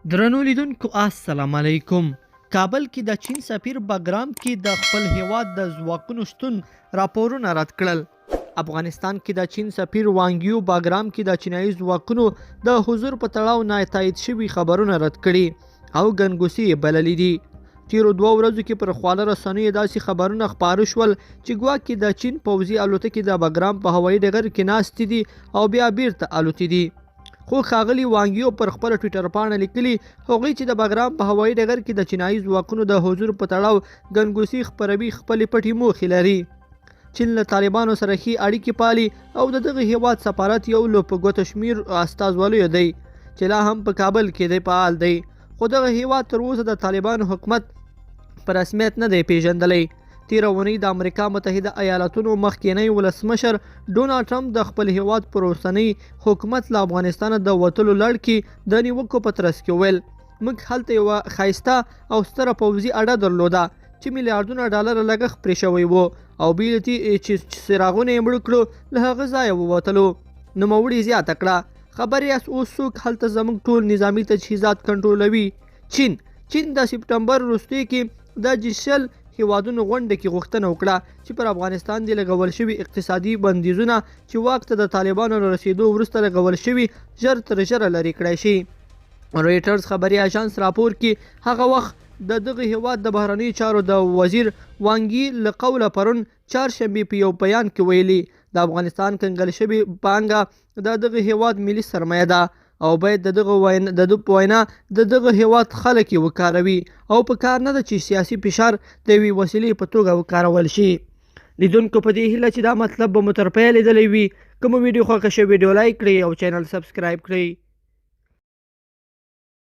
درنو لیدونکو السلام علیکم. کابل کې د چین سفیر بګرام کې د خپل هیواد د ځواکونو شتون راپورونه رد کړل. افغانستان کې د چین سفیر وانګیو بګرام کې د چینایي ځواکونو د حضور په تړاو ناتایید شوي خبرونه رد کړي او ګنګوسې یې بللي دي. تیرو 2 ورځو کې پر خواله رسنیو داسې خبرونه خپاره شول چې ګواکې د چین پوځي الوتکې د بګرام په هوایي ډګر کې ناستې دي او بیا بیرته الوتې دي. خو ښاغلي وانګیو پر خپل ټویټر پاڼه لیکلي هغوی چې د بګرام په هوایي ډګر کې د چینایي ځواکونو د حضور په تړاو ګنګوسې خپروي خپلې پټې موخې لري. چین له طالبانو سره ښې اړیکې پالي او د دغه هیواد سفارت یو له په ګوته شمیر استازولیو دی چې لا هم په کابل کې دی فعال دی. خو دغه هیواد تر اوسه د طالبانو حکومت په رسمیت نه دی پیژندلی. تیره اونۍ د امریکا متحده ایالاتونو مخکینی ولسمشر ډونالډ ټرمپ د خپل هیواد پر اوسنی حکومت له افغانستانه د وتلو لړ کې د نیوکو په ترڅ کې ویل موږ هلته یوه ښایسته او ستره پوځي اډه درلوده چې میلیارډونه ډالر لګښت پرې شوی و او بیلتي چې څراغونه یې مړه کړو له هغه ځایه ووتلو. نوموړي زیاته کړه خبر یاست اوس څوک هلته زموږ ټول نظامي تجهیزات کنټرولوي. چین د سپټمبر وروستیو کې د جي7 هیوادونو غونډه کې غوښتنه وکړه چې پر افغانستان د لګول شوي اقتصادي بندیزونه چې واک ته د طالبانو له رسېدو وروسته لګول شوي ژر تر ژره لرې کړی شي. رویټرز خبري اژانس راپور کې هغه وخت د دغه هیواد د بهرنیو چارو د وزیر وانګي له قوله پرون چهارشنبې په یو بیان کې ویلي د افغانستان کنګل شوې پانګه د دغه هیواد ملي سرمایه ده او باید د دغه وینا د دغه هیواد خلک یې وکاروي او په کار نه ده چې سیاسي فشار د یوې وسیلې په توګه وکارول شي. لیدونکو په دې هیله چې دا مطلب به مو تر پایه لیدلی وي. که مو ویډیو خوښه شوې ویډیو لایک کړئ او چینل سبسکرایب کړئ.